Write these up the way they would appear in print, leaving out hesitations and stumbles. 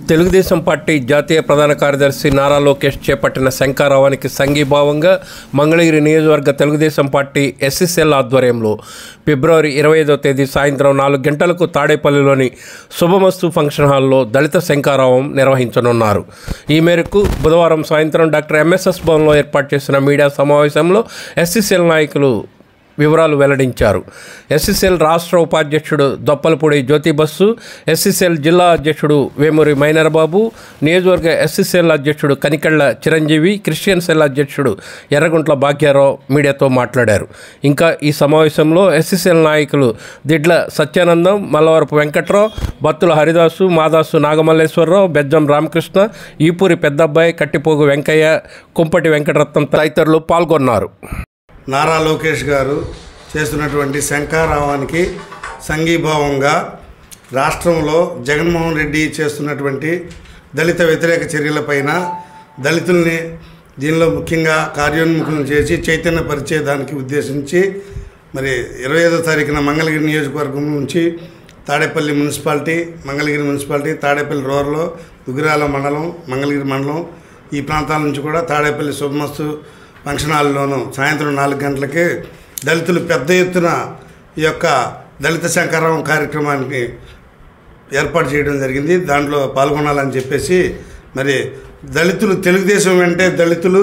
Telugu Desam party జాతీయ ప్రధాన కార్యదర్శి నారా లోకేష్ చేపట్టిన శంఖారావానికి సంఘీభావంగా మంగళగిరి నియోజకవర్గ తెలుగుదేశం పార్టీ ఎస్సీసీఎల్ ఆధ్వర్యంలో ఫిబ్రవరి 25వ తేదీ సాయంత్రం 4 గంటలకు తాడేపల్లిలోని శుభమస్తు ఫంక్షన్ హాల్లో దళిత శంఖారావం నిర్వహించనున్నారు. ఈ మేరకు బుధవారం సాయంత్రం డాక్టర్ ఎంఎస్ఎస్ భవన్లో ఏర్పాటు చేసిన మీడియా సమావేశంలో ఎస్సీసీఎల్ నాయకులు వివరాలు వెల్లడించారు. ఎస్సీసీఎల్ రాష్ట్ర ఉపాధ్యక్షుడు దొప్పలపూడి జ్యోతిబస్సు, ఎస్సీసీఎల్ జిల్లా అధ్యక్షుడు వేమూరి మైనరబాబు, నియోజకవర్గ ఎస్సీసీఎల్ అధ్యక్షుడు కనికెళ్ల చిరంజీవి, క్రిస్టియన్ సెల్ అధ్యక్షుడు ఎర్రగుంట్ల భాగ్యారావు మీడియాతో మాట్లాడారు. ఇంకా ఈ సమావేశంలో ఎస్సీసీఎల్ నాయకులు దిడ్ల సత్యానందం, మల్లవరపు వెంకట్రావు, బత్తుల హరిదాసు, మాదాసు నాగమల్లేశ్వరరావు, బెజ్జం రామకృష్ణ, ఈపూరి పెద్దబ్బాయి, కట్టిపోగు వెంకయ్య, కుంపటి వెంకటరత్నం తదితరులు పాల్గొన్నారు. నారా లోకేష్ గారు చేస్తున్నటువంటి శంఖారావానికి సంఘీభావంగా రాష్ట్రంలో జగన్మోహన్ రెడ్డి చేస్తున్నటువంటి దళిత వ్యతిరేక చర్యలపైన దళితుల్ని దీనిలో ముఖ్యంగా కార్యోన్ముఖులను చేసి చైతన్యపరిచేదానికి ఉద్దేశించి మరి 25వ తారీఖున మంగళగిరి నియోజకవర్గం నుంచి Tadepalli municipality, Mangalagiri municipality, Tadepalli rural, Duggirala మండలం, మంగళగిరి మండలం ఈ ప్రాంతాల నుంచి కూడా తాడేపల్లి శుభమస్తు ఫంక్షన్ హాల్లోనూ సాయంత్రం 4 గంటలకి దళితులు పెద్ద ఎత్తున ఈ యొక్క దళిత శంఖారావం కార్యక్రమానికి ఏర్పాటు చేయడం జరిగింది. దాంట్లో పాల్గొనాలని చెప్పేసి మరి దళితులు తెలుగుదేశం వెంటే దళితులు,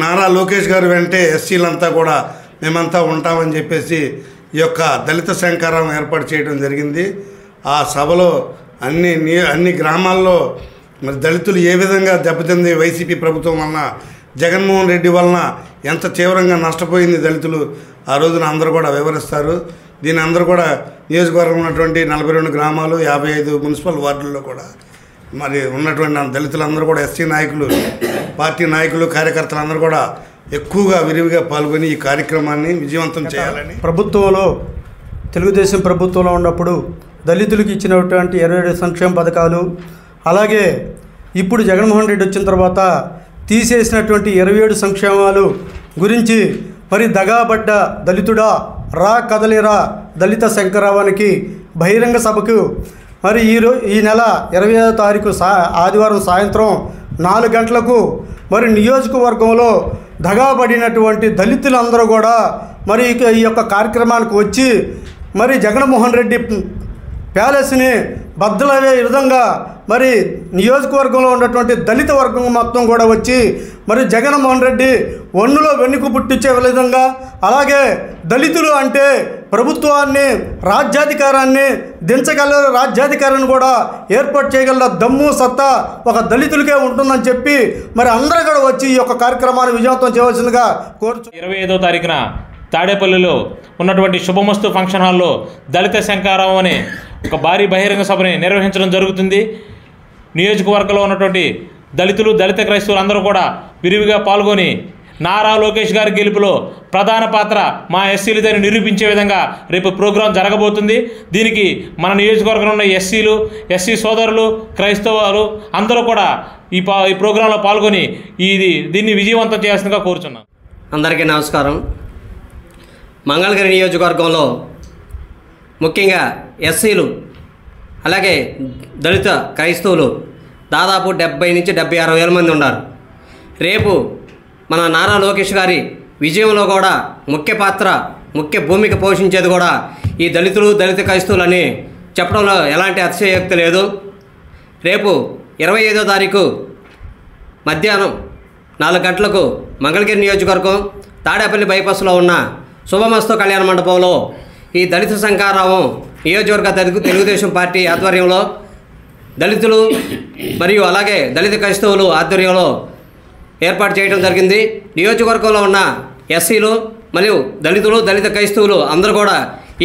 నారా లోకేష్ గారు వెంటే ఎస్సీలంతా కూడా మేమంతా ఉంటామని చెప్పేసి ఈ యొక్క దళిత శంఖారావం ఏర్పాటు చేయడం జరిగింది. ఆ సభలో అన్ని గ్రామాల్లో మరి దళితులు ఏ విధంగా దెబ్బతింది వైసీపీ ప్రభుత్వం వలన, జగన్మోహన్ రెడ్డి వలన ఎంత తీవ్రంగా నష్టపోయింది దళితులు ఆ రోజున అందరూ కూడా వివరిస్తారు. దీని అందరూ కూడా నియోజకవర్గం ఉన్నటువంటి 42 గ్రామాలు, 55 మున్సిపల్ వార్డుల్లో కూడా మరి ఉన్నటువంటి దళితులందరూ కూడా ఎస్సీ నాయకులు, పార్టీ నాయకులు, కార్యకర్తలు అందరూ కూడా ఎక్కువగా విరివిగా పాల్గొని ఈ కార్యక్రమాన్ని విజయవంతం చేయాలని ప్రభుత్వంలో తెలుగుదేశం ప్రభుత్వంలో ఉన్నప్పుడు దళితులకు ఇచ్చినటువంటి 27 సంక్షేమ పథకాలు, అలాగే ఇప్పుడు జగన్మోహన్ రెడ్డి వచ్చిన తర్వాత తీసేసినటువంటి 27 సంక్షేమాలు గురించి మరి దగాబడ్డ దళితుడా రా కదలిరా దళిత శంఖారావానికి బహిరంగ సభకు మరి ఈ నెల 25వ తారీఖు ఆదివారం సాయంత్రం 4 గంటలకు మరి నియోజకవర్గంలో దగాబడినటువంటి దళితులందరూ కూడా మరి ఈ యొక్క కార్యక్రమానికి వచ్చి మరి జగన్మోహన్ రెడ్డి ప్యాలెస్ని బద్దలయ్యే విధంగా మరి నియోజకవర్గంలో ఉన్నటువంటి దళిత వర్గం మొత్తం కూడా వచ్చి మరి జగన్మోహన్ రెడ్డి వన్నులో వెన్నుకు పుట్టించే విధంగా, అలాగే దళితులు అంటే ప్రభుత్వాన్ని, రాజ్యాధికారాన్ని దించగల రాజ్యాధికారాన్ని కూడా ఏర్పాటు చేయగల దమ్ము సత్తా ఒక దళితులకే ఉంటుందని చెప్పి మరి అందరూ కూడా వచ్చి ఈ యొక్క కార్యక్రమాన్ని విజయవంతం చేయవలసిందిగా కోరుచు. 25వ తారీఖున తాడేపల్లిలో ఉన్నటువంటి శుభమస్తు ఫంక్షన్ హాల్లో దళిత శంఖారావం అనే ఒక భారీ బహిరంగ సభని నిర్వహించడం జరుగుతుంది. నియోజకవర్గంలో ఉన్నటువంటి దళితులు, దళిత క్రైస్తవులు అందరూ కూడా విరివిగా పాల్గొని నారా లోకేష్ గారి గెలుపులో ప్రధాన పాత్ర మా ఎస్సీలదని నిరూపించే విధంగా రేపు ప్రోగ్రాం జరగబోతుంది. దీనికి మన నియోజకవర్గంలో ఉన్న ఎస్సీలు, ఎస్సీ సోదరులు, క్రైస్తవులు అందరూ కూడా ఈ ప్రోగ్రాంలో పాల్గొని దీన్ని విజయవంతం చేయాల్సిందిగా కోరుచున్నాం. అందరికీ నమస్కారం. మంగళగిరి నియోజకవర్గంలో ముఖ్యంగా ఎస్సీలు అలాగే దళిత క్రైస్తవులు దాదాపు 70 నుంచి 76 వేల మంది ఉన్నారు. రేపు మన నారా లోకేష్ గారి విజయంలో కూడా ముఖ్య భూమిక పోషించేది కూడా ఈ దళితులు, దళిత క్రైస్తవులని చెప్పడంలో ఎలాంటి అతిశయోక్తి లేదు. రేపు 25వ తారీఖు మధ్యాహ్నం 4 గంటలకు మంగళగిరి నియోజకవర్గం తాడేపల్లి బైపాస్లో ఉన్న శుభమస్తు కళ్యాణ మండపంలో ఈ దళిత శంఖారావం నియోజకవర్గ తెలుగుదేశం పార్టీ ఆధ్వర్యంలో దళితులు మరియు అలాగే దళిత క్రైస్తవులు ఆధ్వర్యంలో ఏర్పాటు చేయడం జరిగింది. నియోజకవర్గంలో ఉన్న ఎస్సీలు మరియు దళితులు, దళిత క్రైస్తవులు అందరూ కూడా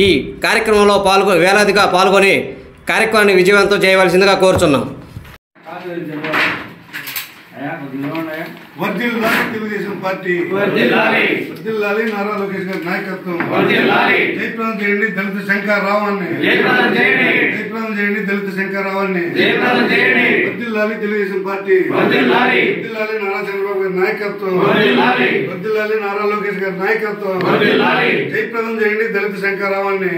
ఈ కార్యక్రమంలో వేలాదిగా పాల్గొని కార్యక్రమాన్ని విజయవంతం చేయవలసిందిగా కోరుచున్నాం. వర్ధిల్లాలి తెలుగుదేశం పార్టీ, వర్ధిల్లాలి నారా లోకేష్ గారి నాయకత్వం, జయప్రదం చేయండి దళిత శంకర్రావాన్ని, జయప్రదం చేయండి దళిత శంకర్రావాన్ని, వర్ధిల్లాలి తెలుగుదేశం పార్టీ, వర్ధిల్లాలి నారా చంద్రబాబు గారి నాయకత్వం, వర్ధిల్లాలి నారా లోకేష్ గారి నాయకత్వం, జయప్రదం చేయండి దళిత శంకర్రావాన్ని.